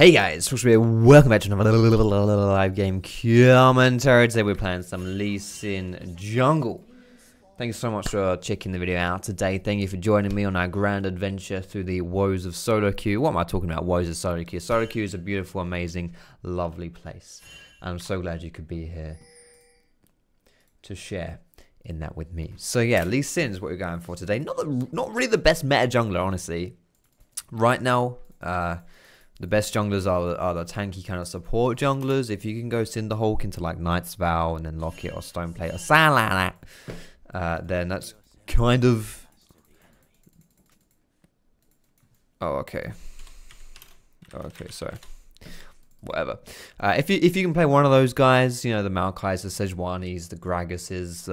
Hey guys, welcome back to another live game commentary. Today we're playing some Lee Sin Jungle. Thank you so much for checking the video out today. Thank you for joining me on our grand adventure through the woes of solo queue. What am I talking about? Woes of solo queue. Solo queue is a beautiful, amazing, lovely place. I'm so glad you could be here to share in that with me. So yeah, Lee Sin is what we're going for today. Not really the best meta jungler, honestly. Right now, the best junglers are the tanky kind of support junglers. If you can go Cinderhulk into like Knight's Vow and then lock it or Stoneplate or something like that, then that's kind of... Oh, okay. Okay, so... Whatever. If you can play one of those guys, you know, the Maokais, the Sejuanis, the Gragas's,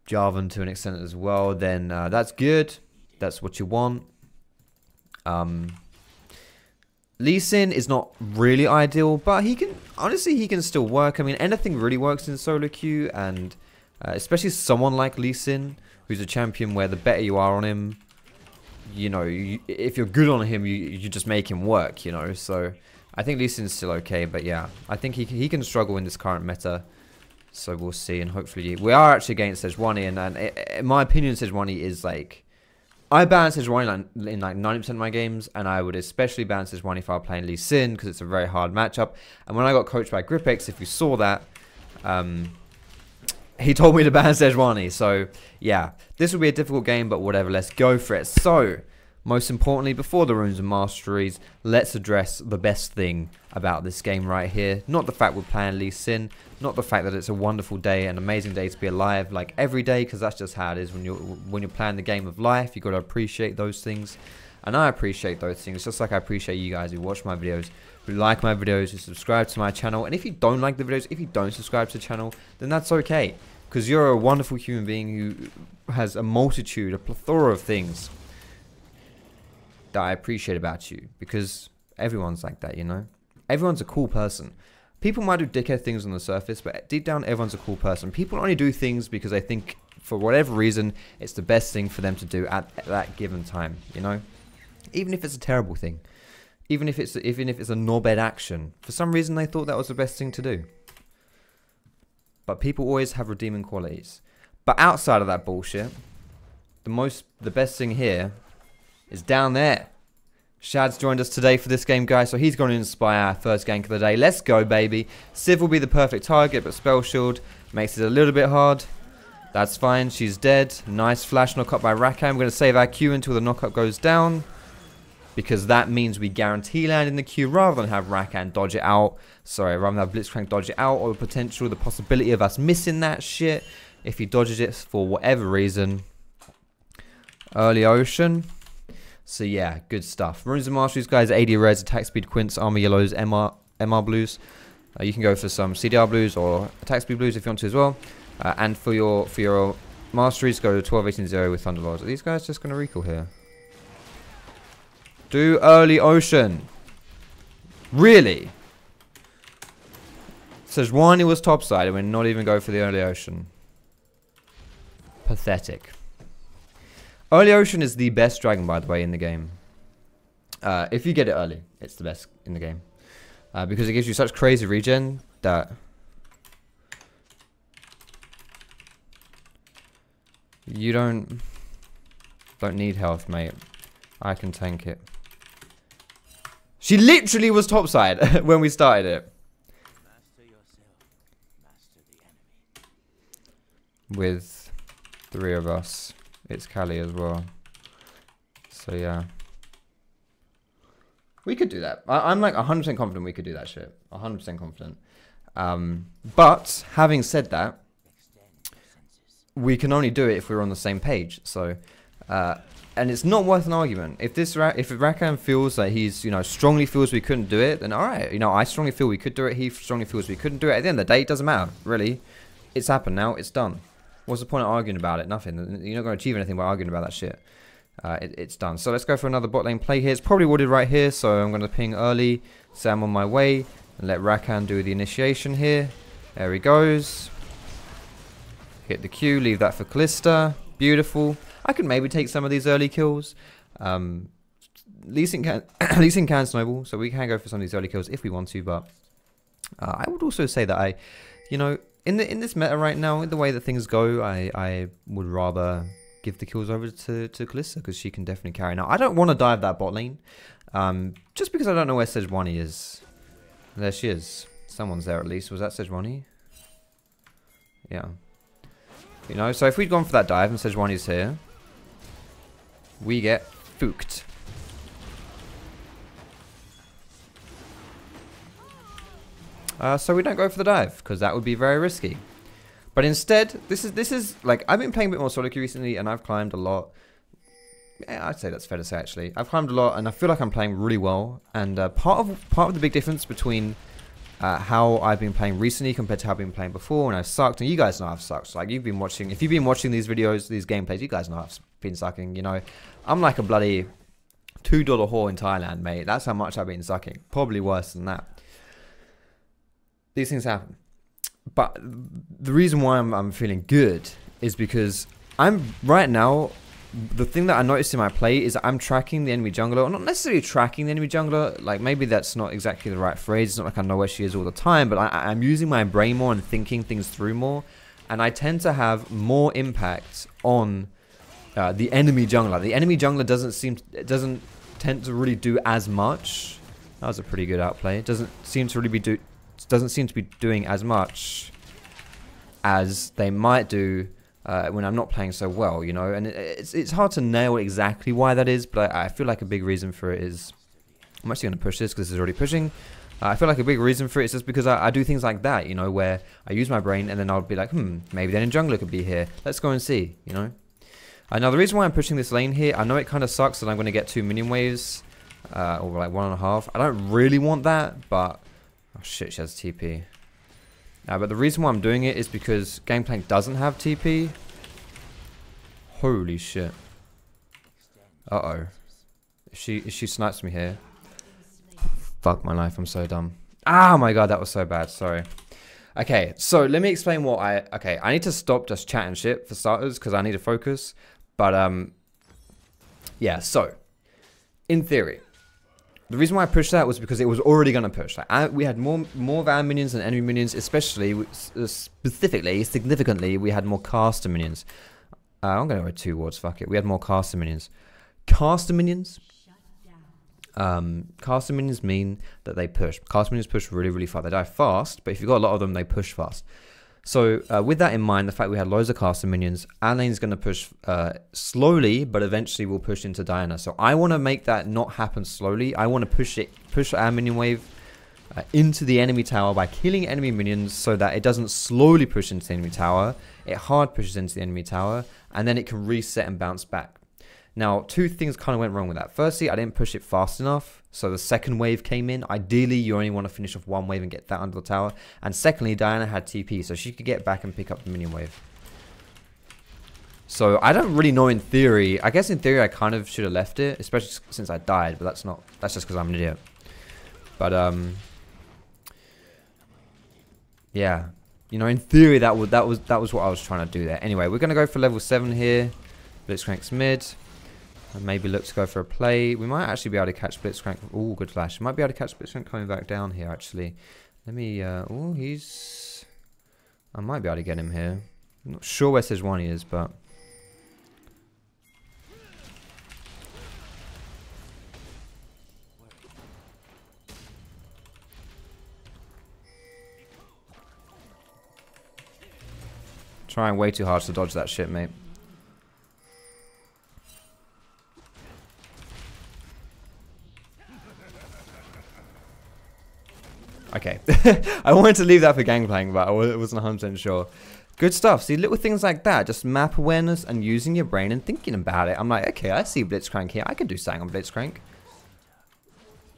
Jarvan to an extent as well, then that's good. That's what you want. Lee Sin is not really ideal, but he can, honestly, he can still work. I mean, anything really works in solo queue, and especially someone like Lee Sin, who's a champion where the better you are on him, you know, if you're good on him, you just make him work, you know. So I think Lee Sin's still okay, but yeah, I think he can struggle in this current meta. So we'll see, and hopefully we are actually against Sejuani, and in my opinion, Sejuani is like... I ban Sejuani in like 90% of my games, and I would especially ban Sejuani if I were playing Lee Sin, because it's a very hard matchup. And when I got coached by Gripex, if you saw that, he told me to ban Sejuani. So yeah, this will be a difficult game, but whatever, let's go for it. So, most importantly, before the runes and masteries, let's address the best thing about this game right here. Not the fact we're playing Lee Sin, not the fact that it's a wonderful day, an amazing day to be alive, like every day, because that's just how it is when you're playing the game of life. You got to appreciate those things, and I appreciate those things just like I appreciate you guys who watch my videos, who like my videos, who subscribe to my channel. And if you don't like the videos, if you don't subscribe to the channel, then that's okay, because you're a wonderful human being who has a multitude, a plethora of things that I appreciate about you, because everyone's like that, you know. Everyone's a cool person. People might do dickhead things on the surface, but deep down, everyone's a cool person. People only do things because they think, for whatever reason, it's the best thing for them to do at that given time, you know. Even if it's a terrible thing, even if it's a knobhead action, for some reason they thought that was the best thing to do. But people always have redeeming qualities. But outside of that bullshit, the best thing here is down there. Shad's joined us today for this game, guys, so he's going to inspire our first gank of the day. Let's go, baby. Civ will be the perfect target, but Spell Shield makes it a little bit hard. That's fine. She's dead. Nice flash knockup by Rakan. We're going to save our Q until the knockup goes down, because that means we guarantee land in the Q rather than have Rakan dodge it out. Sorry, rather than have Blitzcrank dodge it out, or the possibility of us missing that shit if he dodges it for whatever reason. Early Ocean. So yeah, good stuff. Runes and Masteries, guys, 80 reds, attack speed Quints, armor yellows, MR blues. You can go for some CDR blues or attack speed blues if you want to as well. And for your Masteries, go to 12-18-0 with Thunderlords. Are these guys just going to recall here? Do early Ocean. Really? Sejuani was topside and we're not even go for the early Ocean. Pathetic. Early Ocean is the best dragon, by the way, in the game. If you get it early, it's the best in the game. Because it gives you such crazy regen that you don't need health, mate. I can tank it. She literally was topside when we started it. Master yourself, master the enemy. With 3 of us. It's Callie as well. So yeah. We could do that. I'm like 100% confident we could do that shit. 100% confident. But having said that, we can only do it if we're on the same page. So, and it's not worth an argument. If Rakan feels that he's, you know, strongly feels we couldn't do it, then alright. You know, I strongly feel we could do it. He strongly feels we couldn't do it. At the end of the day, it doesn't matter. Really. It's happened now. It's done. What's the point of arguing about it? Nothing. You're not going to achieve anything by arguing about that shit. It's done. So let's go for another bot lane play here. It's probably wooded right here, so I'm going to ping early, say I'm on my way, and let Rakan do the initiation here. There he goes. Hit the Q, leave that for Callista. Beautiful. I could maybe take some of these early kills. Lee Sin can Lee Sin can snowball, so we can go for some of these early kills if we want to. But I would also say that you know, in this meta right now, in the way that things go, I would rather give the kills over to Kalista because she can definitely carry. Now I don't want to dive that bot lane, just because I don't know where Sejuani is. There she is. Someone's there at least. Was that Sejuani? Yeah. You know, so if we'd gone for that dive and Sejuani's here, we get fooked. So we don't go for the dive because that would be very risky. But instead, this is like, I've been playing a bit more solo queue recently, and I've climbed a lot. Yeah, I'd say that's fair to say actually. I've climbed a lot, and I feel like I'm playing really well. And part of the big difference between how I've been playing recently compared to how I've been playing before, and I've sucked, and you guys know I've sucked. Like, you've been watching, if you've been watching these videos, these gameplays, you guys know I've been sucking. You know, I'm like a bloody $2 whore in Thailand, mate. That's how much I've been sucking. Probably worse than that. These things happen. But the reason why I'm feeling good is because I'm right now, the thing that I noticed in my play is I'm tracking the enemy jungler, or not necessarily tracking the enemy jungler, like maybe that's not exactly the right phrase, it's not like I know where she is all the time, but I'm using my brain more and thinking things through more, and I tend to have more impact on the enemy jungler. The enemy jungler doesn't tend to really do as much. That was a pretty good outplay. It doesn't seem to be doing as much as they might do when I'm not playing so well, you know, and it's hard to nail exactly why that is, but I feel like a big reason for it is, I'm actually going to push this because this is already pushing. I feel like a big reason for it is just because I do things like that, you know, where I use my brain and then I'll be like, maybe then a jungler could be here. Let's go and see, you know. Now the reason why I'm pushing this lane here, I know it kind of sucks that I'm going to get 2 minion waves, or like 1.5. I don't really want that, but oh shit, she has TP. But the reason why I'm doing it is because Gangplank doesn't have TP. Holy shit. Uh-oh. If she snipes me here. Fuck my life, I'm so dumb. Ah, my god, that was so bad, sorry. Okay, so let me explain what I need to stop just chatting shit for starters, because I need to focus. But, yeah, so, in theory, the reason why I pushed that was because it was already going to push. Like, we had more of our minions than enemy minions, especially, significantly, we had more caster minions. I'm going to go 2 wards, fuck it. We had more caster minions. Caster minions mean that they push. Caster minions push really, really fast. They die fast, but if you've got a lot of them, they push fast. So with that in mind, the fact we had loads of caster minions, our lane's going to push slowly, but eventually we'll push into Diana. So I want to make that not happen slowly. I want to push our minion wave into the enemy tower by killing enemy minions so that it doesn't slowly push into the enemy tower. It hard pushes into the enemy tower, and then it can reset and bounce back. Now, 2 things kind of went wrong with that. Firstly, I didn't push it fast enough, so the second wave came in. Ideally, you only want to finish off 1 wave and get that under the tower. And secondly, Diana had TP, so she could get back and pick up the minion wave. So, I don't really know in theory. I guess in theory, I kind of should have left it, especially since I died, but that's just because I'm an idiot. But, yeah. You know, in theory, that was what I was trying to do there. Anyway, we're going to go for level 7 here. Blitzcrank's mid. And maybe look to go for a play. We might actually be able to catch Blitzcrank. Oh, good flash. Might be able to catch Blitzcrank coming back down here, actually. Let me... oh, he's... I might be able to get him here. I'm not sure where Sejuani is, but... Trying way too hard to dodge that shit, mate. Okay. I wanted to leave that for Gangplank, but I wasn't 100% sure. Good stuff. See, little things like that. Just map awareness and using your brain and thinking about it. I'm like, okay, I see Blitzcrank here. I can do something on Blitzcrank.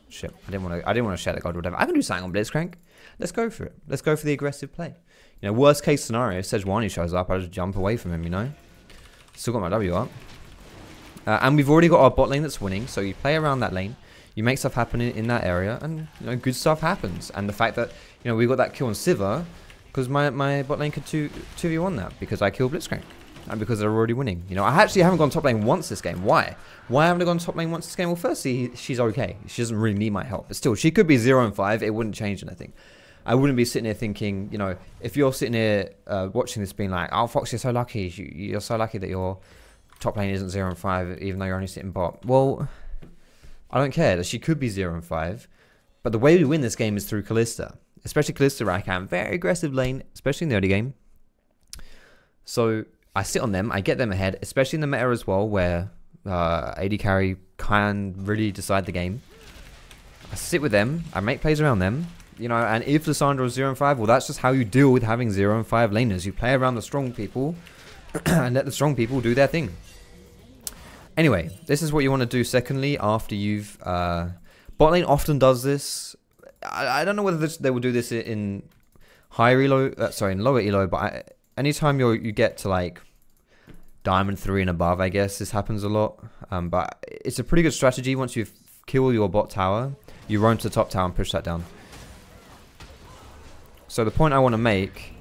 Shit. I didn't want to share the god or whatever. I can do something on Blitzcrank. Let's go for it. Let's go for the aggressive play. You know, worst case scenario, if Sejuani shows up, I just jump away from him, you know. Still got my W up. And we've already got our bot lane that's winning, so you play around that lane. You make stuff happen in that area, and you know, good stuff happens. And the fact that, you know, we got that kill on Sivir, because my bot lane could 2v1 that, because I killed Blitzcrank. and because they're already winning. You know, I actually haven't gone top lane once this game. Why? Why haven't I gone top lane once this game? Well, firstly, she's okay. She doesn't really need my help. But still, she could be 0-5. It wouldn't change anything. I wouldn't be sitting here thinking, you know, if you're sitting here watching this being like, oh, Fox, you're so lucky. You're so lucky that your top lane isn't 0-5, even though you're only sitting bot. Well, I don't care. She could be 0-5. But the way we win this game is through Kalista. Especially Kalista Rakan. Very aggressive lane, especially in the early game. So I sit on them. I get them ahead, especially in the meta as well, where AD carry can really decide the game. I sit with them. I make plays around them. You know, and if Lissandra is 0-5, well, that's just how you deal with having 0-5 laners. You play around the strong people and let the strong people do their thing. Anyway, this is what you want to do secondly after you've... bot lane often does this. I don't know whether they will do this in higher elo, in lower elo, but anytime you get to like Diamond 3 and above, I guess this happens a lot. But it's a pretty good strategy. Once you've killed your bot tower, you roam to the top tower and push that down. So the point I want to make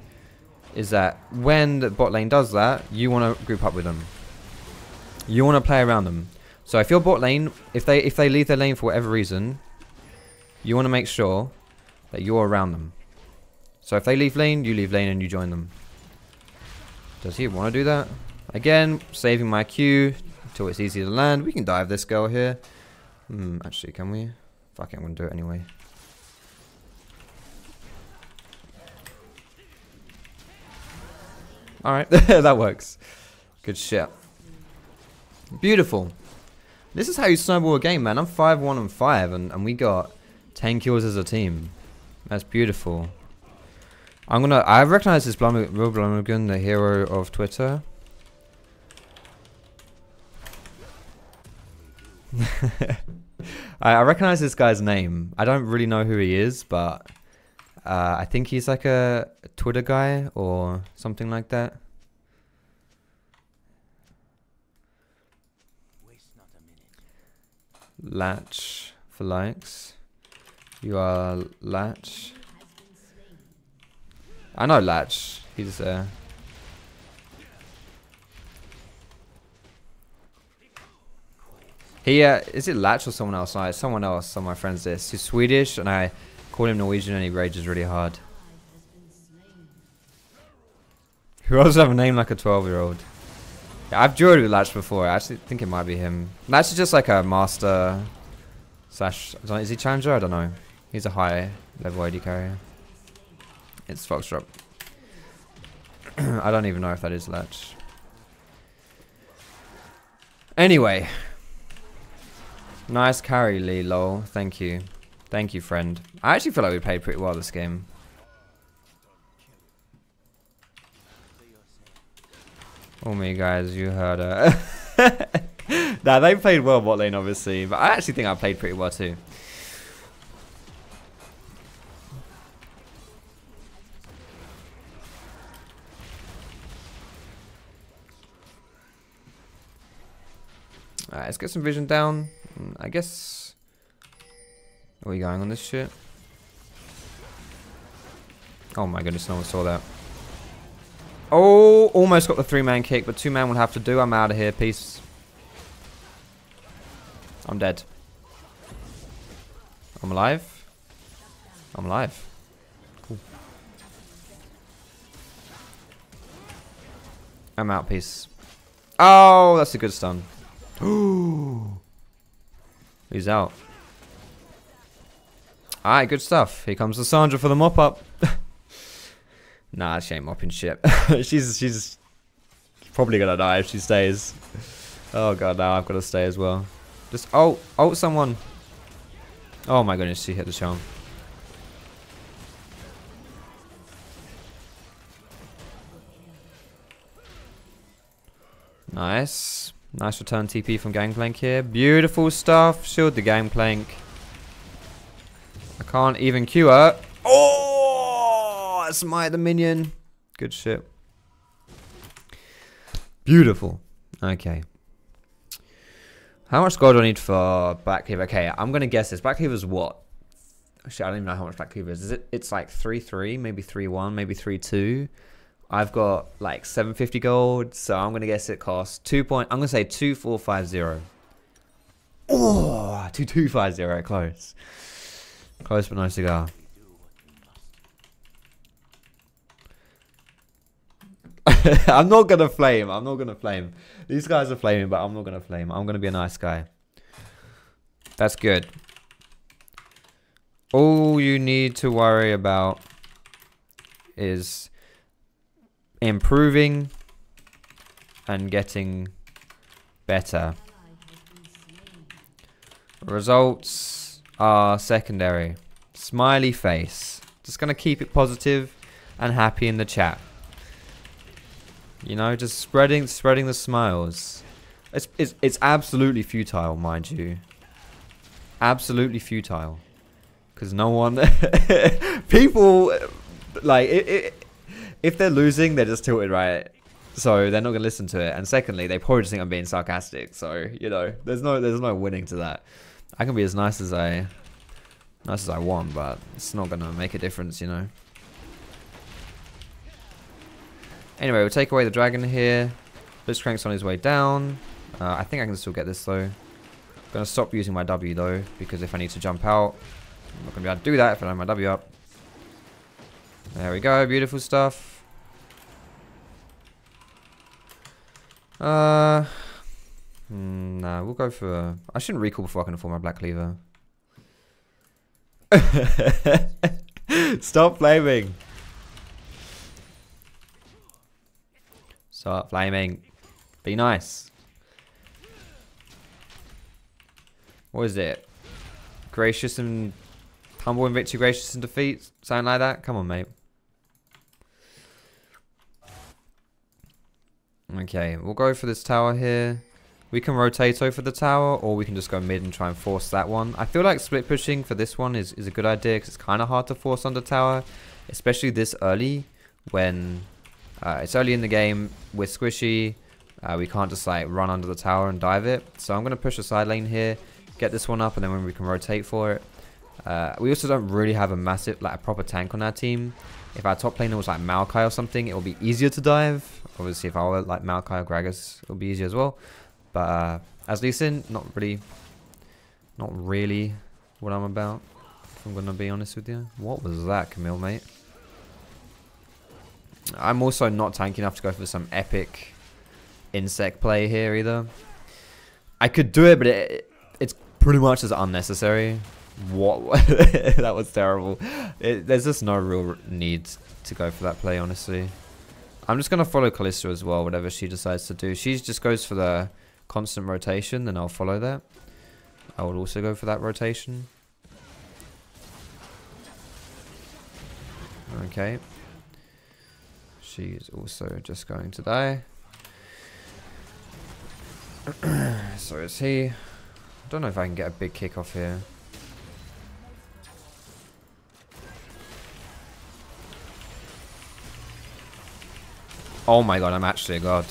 is that when the bot lane does that, you want to group up with them. You want to play around them. So if your bot lane, if they leave their lane for whatever reason, you want to make sure that you're around them. So if they leave lane, you leave lane and you join them. Does he want to do that? Again, saving my Q until it's easy to land. We can dive this girl here. Actually, can we? Fuck it, I'm going to do it anyway. Alright, that works. Good shit. Beautiful. This is how you snowball a game, man. I'm 5-1-5, and we got 10 kills as a team. That's beautiful. I recognize this Will Blumhagen, the hero of Twitter. I recognize this guy's name. I don't really know who he is, but I think he's like a Twitter guy or something like that. Latch for likes. You are Latch. I know Latch. He's is it Latch or someone else? No, it's someone else. Some of my friends this. He's Swedish, and I call him Norwegian, and he rages really hard. Who else have a name like a 12-year-old? Yeah, I've dueled with Latch before. I actually think it might be him. Latch is just like a master slash... Is he challenger? I don't know. He's a high level AD carrier. It's Foxdrop. I don't even know if that is Latch. Anyway. Nice carry, Lee, lol. Thank you. Thank you, friend. I actually feel like we played pretty well this game. Oh me guys, you heard her. Nah, they played well bot lane obviously, but I actually think I played pretty well too. Alright, let's get some vision down. I guess... Are we going on this shit? Oh my goodness, no one saw that. Oh, almost got the 3-man kick, but 2-man will have to do. I'm out of here. Peace. I'm dead. I'm alive. I'm alive. Cool. I'm out. Peace. Oh, that's a good stun. Ooh. He's out. Alright, good stuff. Here comes Lissandra for the mop up. Nah, she ain't mopping shit. she's probably gonna die if she stays. Oh god, now I've got to stay as well. Just oh someone. Oh my goodness, she hit the charm. Nice. Nice return TP from Gangplank here. Beautiful stuff. Shield the Gangplank. I can't even Q her. Oh! Smite the minion. Good shit. Beautiful. Okay. How much gold do I need for Black Cleaver? Okay, I'm going to guess this. Black Cleaver is what? Actually, I don't even know how much Black Cleaver is. It's like 3-3, maybe 3-1, maybe 3-2. I've got like 750 gold, so I'm gonna guess it costs I'm gonna say 2450. Oh, 2250, close. Close but no cigar. I'm not gonna flame. I'm not gonna flame. These guys are flaming, but I'm not gonna flame. I'm gonna be a nice guy. That's good. All you need to worry about is improving and getting better. Results are secondary. Smiley face. Just gonna keep it positive and happy in the chat. You know, just spreading the smiles. It's absolutely futile, mind you. Absolutely futile. Because no one... people, like, if they're losing, they're just tilted, right? So they're not going to listen to it. And secondly, they probably just think I'm being sarcastic. So, you know, there's no winning to that. I can be as nice as I want, but it's not going to make a difference, you know. Anyway, we'll take away the dragon here. Blitzcrank's on his way down. I think I can still get this, though. I'm going to stop using my W, though, because if I need to jump out, I'm not going to be able to do that if I don't have my W up. There we go. Beautiful stuff. Nah, we'll go for... I shouldn't recall before I can afford my black cleaver. Stop flaming. Stop flaming. Be nice. What is it? Gracious and... Humble in victory, gracious in defeat? Something like that? Come on, mate. Okay, we'll go for this tower here. We can rotate over the tower, or we can just go mid and try and force that one. I feel like split pushing for this one is a good idea, because it's kind of hard to force on the tower. Especially this early, when it's early in the game, we're squishy. We can't just like run under the tower and dive it. So I'm going to push a side lane here, get this one up, and then when we can rotate for it. We also don't really have a massive, like a proper tank on our team. If our top laner was like Maokai or something, it will be easier to dive. Obviously, if I were like Maokai or Gragas, it will be easier as well. But as Lee Sin, not really what I'm about. If I'm gonna be honest with you. What was that, Camille, mate? I'm also not tanky enough to go for some epic insect play here either. I could do it, but it's pretty much as unnecessary. What? That was terrible. There's just no real need to go for that play, honestly. I'm just going to follow Kalista as well, whatever she decides to do. She just goes for the constant rotation, then I'll follow that. I will also go for that rotation. Okay. She's also just going to die. So is he. I don't know if I can get a big kick off here. Oh my god, I'm actually a god.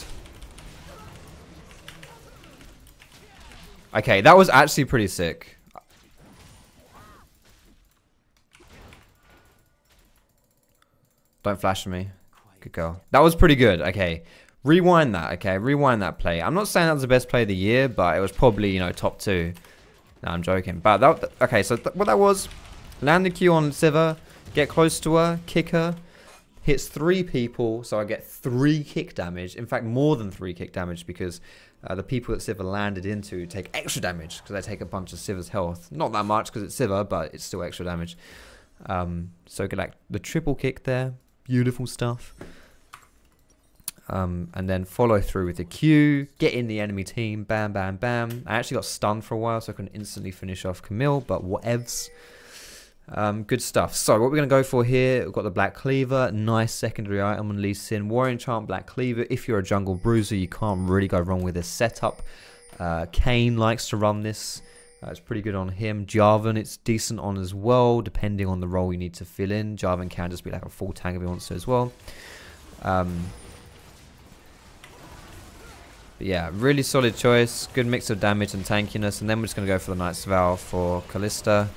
Okay, that was actually pretty sick. Don't flash me. Good girl. That was pretty good. Okay. Rewind that, okay? Rewind that play. I'm not saying that was the best play of the year, but it was probably, you know, top 2. No, I'm joking. But that... Okay, so what that was... Land the Q on Sivir. Get close to her. Kick her. Hits 3 people, so I get 3 kick damage. In fact, more than 3 kick damage, because the people that Sivir landed into take extra damage, because they take a bunch of Sivir's health. Not that much, because it's Sivir, but it's still extra damage. So get like the triple kick there. Beautiful stuff. And then follow through with the Q. Get in the enemy team. Bam, bam, bam. I actually got stunned for a while, so I can instantly finish off Camille, but whatevs. Good stuff. So what we're going to go for here, we've got the Black Cleaver. Nice secondary item on Lee Sin. War Enchant Black Cleaver. If you're a jungle bruiser, you can't really go wrong with this setup. Kane likes to run this. It's pretty good on him. Jarvan, it's decent on as well, depending on the role you need to fill in. Jarvan can just be like a full tank if he wants to as well. But yeah, really solid choice. Good mix of damage and tankiness. And then we're just going to go for the Knight's Vow for Kalista.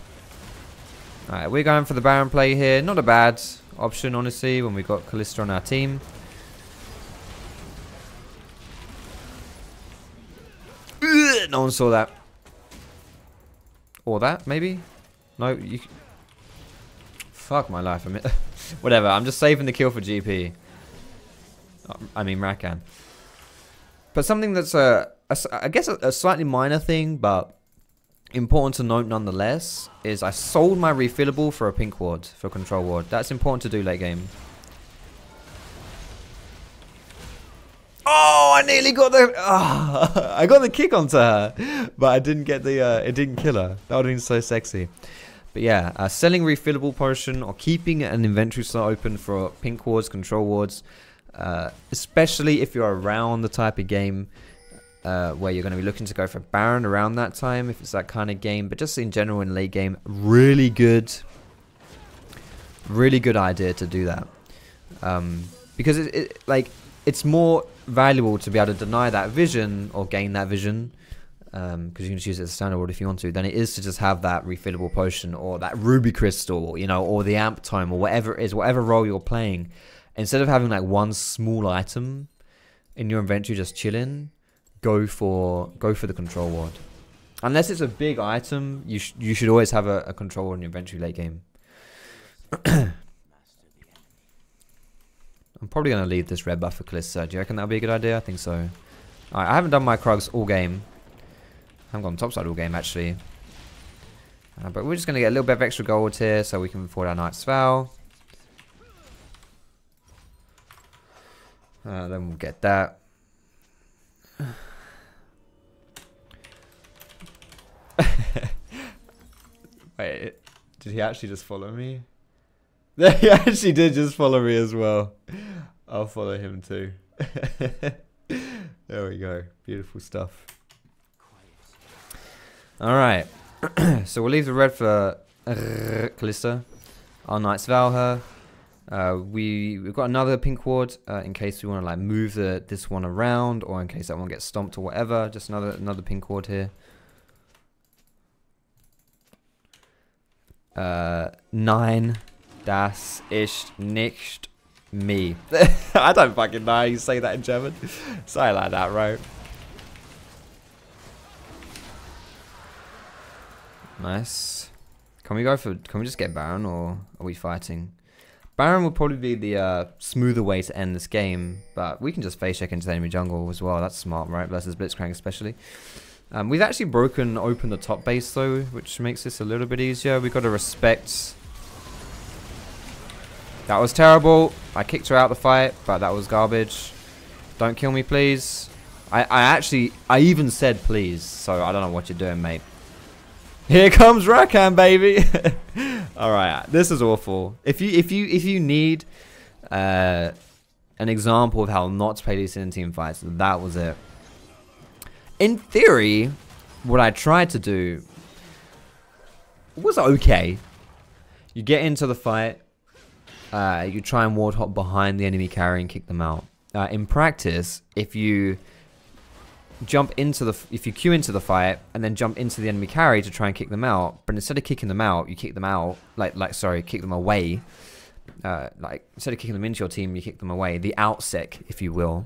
Alright, we're going for the Baron play here. Not a bad option, honestly, when we've got Kalista on our team. No one saw that. Or that, maybe? No, you... Fuck my life. Whatever, I'm just saving the kill for GP. I mean, Rakan. But something that's, I guess, a slightly minor thing, but important to note nonetheless, is I sold my refillable for a pink ward, for a control ward. That's important to do late game. Oh, I nearly got the... Oh, I got the kick onto her, but I didn't get the... it didn't kill her. That would have been so sexy. But yeah, selling refillable potion or keeping an inventory slot open for pink wards, control wards, especially if you're around the type of game where you're going to be looking to go for Baron around that time, if it's that kind of game. But just in general in late game, really good idea to do that. Because it's more valuable to be able to deny that vision or gain that vision, because you can just use it as a standard ward if you want to, than it is to just have that refillable potion or that ruby crystal, you know, or the amp tome or whatever it is, whatever role you're playing. Instead of having like one small item in your inventory just chilling, go for the control ward. Unless it's a big item, you should always have a control ward in your inventory late game. I'm probably going to leave this red buff for Kalista. Do you reckon that would be a good idea? I think so. Alright, I haven't done my Krugs all game. I haven't gone topside all game, actually. But we're just going to get a little bit of extra gold here so we can afford our Knight's Vow. Then we'll get that. Wait, did he actually just follow me? He actually did just follow me as well. I'll follow him too. There we go. Beautiful stuff. Alright. So we'll leave the red for Kalista. Our Knight's Vow her. We've got another pink ward in case we want to like move this one around, or in case that one gets stomped or whatever. Just another pink ward here. 9. Das ist nicht me. I don't fucking know how you say that in German. Say it like that, right? Nice. Can we just get Baron, or are we fighting? Baron would probably be the smoother way to end this game, but we can just face check into the enemy jungle as well. That's smart, right? Versus Blitzcrank especially. We've actually broken open the top base though, which makes this a little bit easier. We've got to respect. That was terrible. I kicked her out the fight, but that was garbage. Don't kill me, please. I even said please, so I don't know what you're doing, mate. Here comes Rakan, baby. All right, this is awful. If you need an example of how not to play these in team fights, that was it. In theory, what I tried to do was okay. You get into the fight. You try and ward hop behind the enemy carry and kick them out. In practice, if you queue into the fight and then jump into the enemy carry to try and kick them out, but instead of kicking them out, you kick them out, kick them away. Instead of kicking them into your team, you kick them away. The outsec, if you will.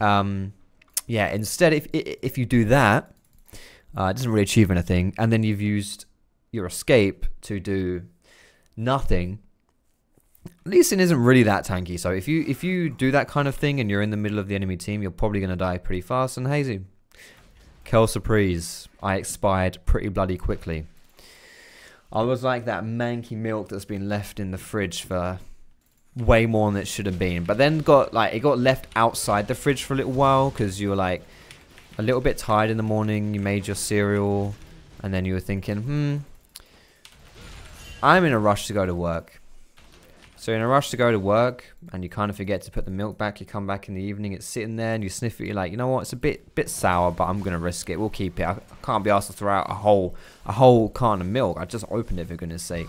Yeah. Instead, if you do that, it doesn't really achieve anything, and then you've used your escape to do nothing. Lee Sin isn't really that tanky, so if you do that kind of thing and you're in the middle of the enemy team, you're probably going to die pretty fast. And hazy. Kel Surprise. I expired pretty bloody quickly. I was like that manky milk that's been left in the fridge for way more than it should have been. But then it got left outside the fridge for a little while because you were like a little bit tired in the morning. You made your cereal and then you were thinking, I'm in a rush to go to work. So in a rush to go to work, and you kind of forget to put the milk back. You come back in the evening, it's sitting there, and you sniff it. You're like, you know what? It's a bit sour, but I'm gonna risk it. We'll keep it. I can't be asked to throw out a whole carton of milk. I just opened it for goodness sake.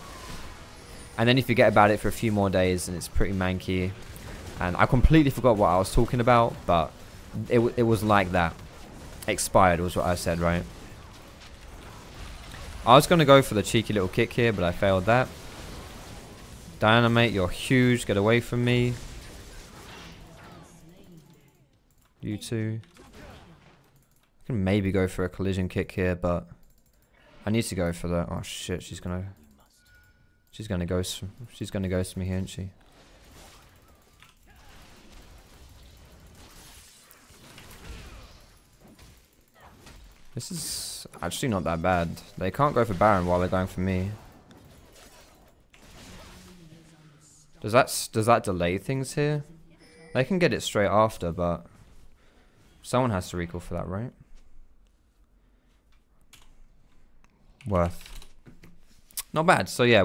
And then you forget about it for a few more days, and it's pretty manky. And I completely forgot what I was talking about, but it was like that. Expired was what I said, right? I was gonna go for the cheeky little kick here, but I failed that. Dynamite, you're huge. Get away from me. You two. I can maybe go for a collision kick here, but I need to go for that. Oh shit, she's gonna ghost me here, isn't she? This is actually not that bad. They can't go for Baron while they're going for me. Does that delay things here? They can get it straight after, but someone has to recall for that, right? Worth. Not bad. So yeah,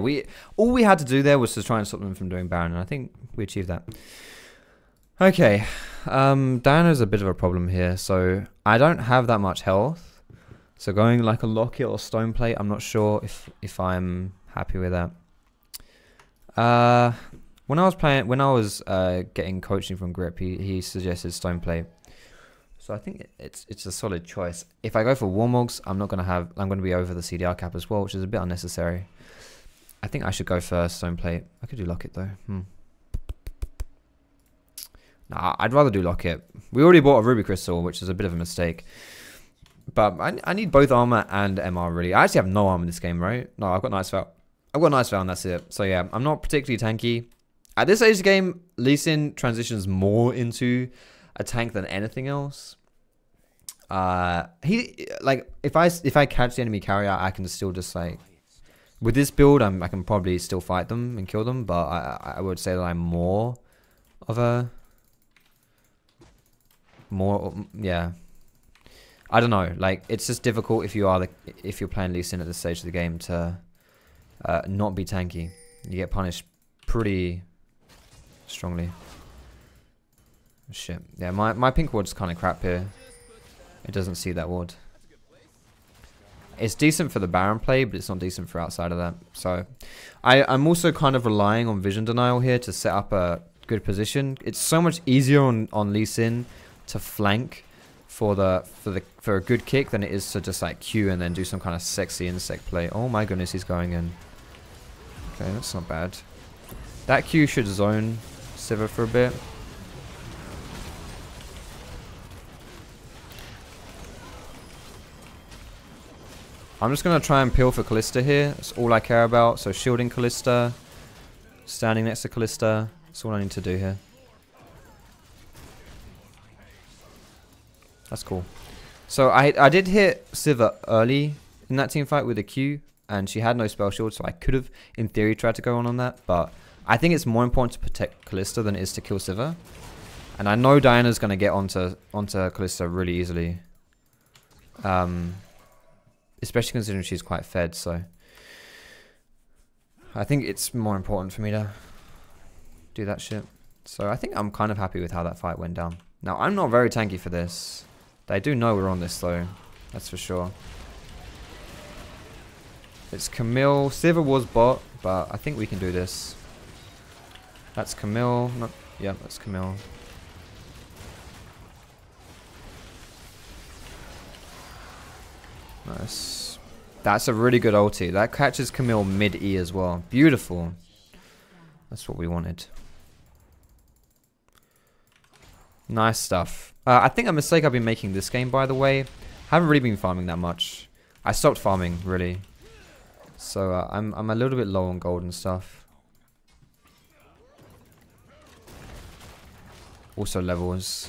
all we had to do there was to try and stop them from doing Baron, and I think we achieved that. Okay, Diana's a bit of a problem here, so I don't have that much health. So going like a locket or stone plate, I'm not sure if I'm happy with that. When I was getting coaching from Grip, he suggested stone plate. So I think it's a solid choice. If I go for Warmogs, I'm gonna be over the CDR cap as well, which is a bit unnecessary. I think I should go for stone plate. I could do locket though. Nah, I'd rather do locket. We already bought a ruby crystal, which is a bit of a mistake. But I need both armor and MR really. I actually have no armor in this game, right? No, I've got nice Val. I've got nice Val and that's it. So yeah, I'm not particularly tanky. At this stage of the game, Lee Sin transitions more into a tank than anything else. He like if I catch the enemy carrier, I can still just like with this build, I can probably still fight them and kill them. But I would say that I'm more yeah. I don't know. Like it's just difficult if you're playing Lee Sin at this stage of the game to not be tanky. You get punished pretty strongly. Shit. Yeah, my pink ward's kind of crap here. It doesn't see that ward. It's decent for the Baron play, but it's not decent for outside of that. So I'm also kind of relying on vision denial here to set up a good position. It's so much easier on Lee Sin to flank for a good kick than it is to just like Q and then do some kind of sexy insect play. Oh my goodness, he's going in. Okay, that's not bad. That Q should zone Sivir for a bit. I'm just going to try and peel for Kalista here. That's all I care about. So shielding Kalista. Standing next to Kalista. That's all I need to do here. That's cool. So I did hit Sivir early in that team fight with a Q. And she had no spell shield. So I could have, in theory, tried to go on that. But I think it's more important to protect Kalista than it is to kill Sivir. And I know Diana's going to get onto Kalista really easily. Especially considering she's quite fed, so I think it's more important for me to do that shit. So I think I'm kind of happy with how that fight went down. Now, I'm not very tanky for this. They do know we're on this, though. That's for sure. It's Camille. Sivir was bot, but I think we can do this. That's Camille. Yeah, that's Camille. Nice. That's a really good ulti. That catches Camille mid-E as well. Beautiful. That's what we wanted. Nice stuff. I think a mistake I've been making this game, by the way. Haven't really been farming that much. I stopped farming, really. So I'm a little bit low on gold and stuff. Also levels.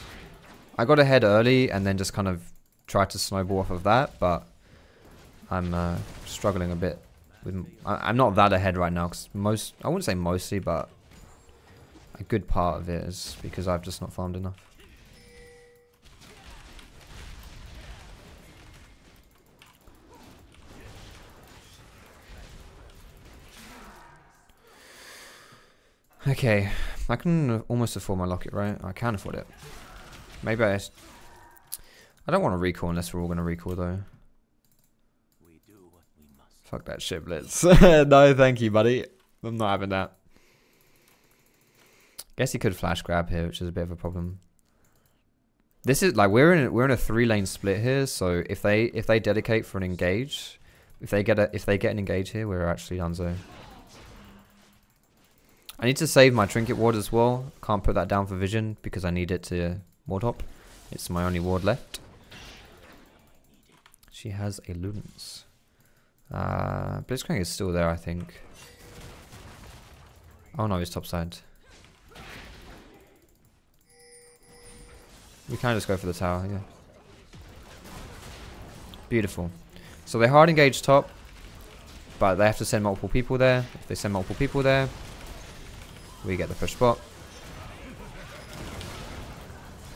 I got ahead early and then just kind of tried to snowball off of that, but I'm struggling a bit with. I'm not that ahead right now because I wouldn't say mostly, but a good part of it is because I've just not farmed enough. Okay, I can almost afford my locket, right? I can afford it. Maybe I don't want to recall unless we're all going to recall though. Fuck that shit, Blitz. No, thank you, buddy. I'm not having that. Guess he could flash grab here, which is a bit of a problem. This is like we're in a 3-lane split here, so if they dedicate for an engage, if they get an engage here, we're actually donezo. I need to save my trinket ward as well. Can't put that down for vision because I need it to ward hop. It's my only ward left. She has a Ludens. Blitzcrank is still there, I think. Oh no, he's topside. We can just go for the tower, yeah. Beautiful. So they hard engage top, but they have to send multiple people there. If they send multiple people there, we get the push spot.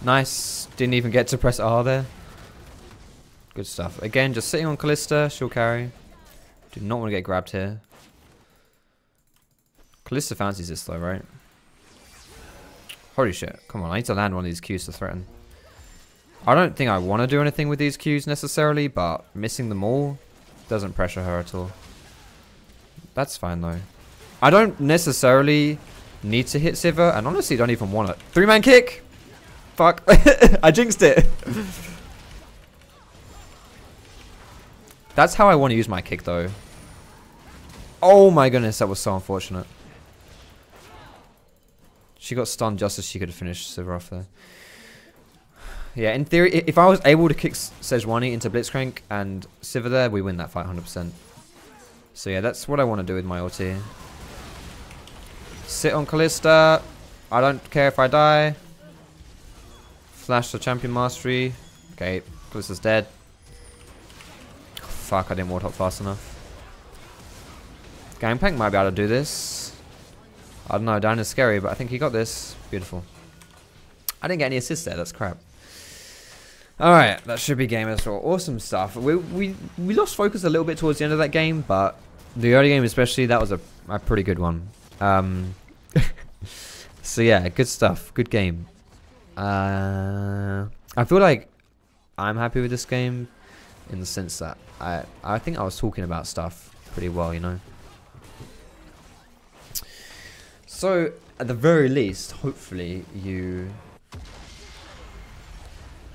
Nice. Didn't even get to press R there. Good stuff. Again, just sitting on Callista. She'll carry. Do not want to get grabbed here. Callista fancies this though, right? Holy shit. Come on, I need to land one of these Qs to threaten. I don't think I want to do anything with these Qs necessarily, but missing them all doesn't pressure her at all. That's fine though. I don't necessarily need to hit Sivir, and honestly don't even want it. 3-man kick! Fuck. I jinxed it. That's how I want to use my kick though. Oh my goodness, that was so unfortunate. She got stunned just as she could have finished Sivir off there. Yeah, in theory, if I was able to kick Sejuani into Blitzcrank and Sivir there, we win that fight 100%. So yeah, that's what I want to do with my ulti. Sit on Callista. I don't care if I die. Flash the champion mastery. Okay, Callista's dead. Fuck, I didn't ward hop fast enough. Gangplank might be able to do this. I don't know, down is scary, but I think he got this. Beautiful. I didn't get any assists there, that's crap. Alright, that should be game as well. Awesome stuff. We lost focus a little bit towards the end of that game, but the early game especially, that was a pretty good one. So yeah, good stuff. Good game. I feel like I'm happy with this game in the sense that I think I was talking about stuff pretty well, you know. So at the very least, hopefully you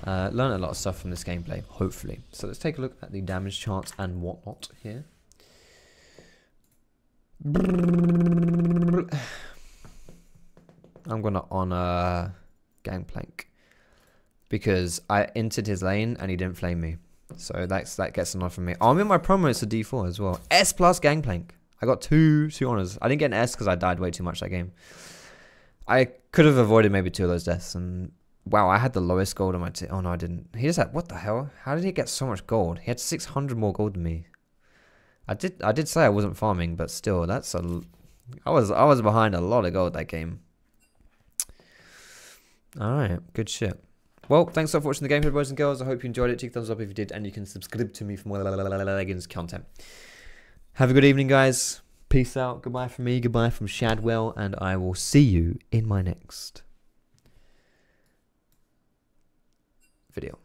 learn a lot of stuff from this gameplay, hopefully. So let's take a look at the damage charts and whatnot here. I'm gonna honor Gangplank because I entered his lane and he didn't flame me, so that gets an honor from me. Oh, I'm in my promo, it's a D4 as well. S plus Gangplank. I got two honors. I didn't get an S because I died way too much that game. I could have avoided maybe 2 of those deaths, and wow, I had the lowest gold on my team. Oh no, I didn't. He just had, what the hell? How did he get so much gold? He had 600 more gold than me. I did say I wasn't farming, but still, that's a. I was behind a lot of gold that game. All right, good shit. Well, thanks so much for watching the gameplay, boys and girls. I hope you enjoyed it. Take a thumbs up if you did, and you can subscribe to me for more Legends content. Have a good evening, guys. Peace out. Goodbye from me. Goodbye from Shadwell, and I will see you in my next video.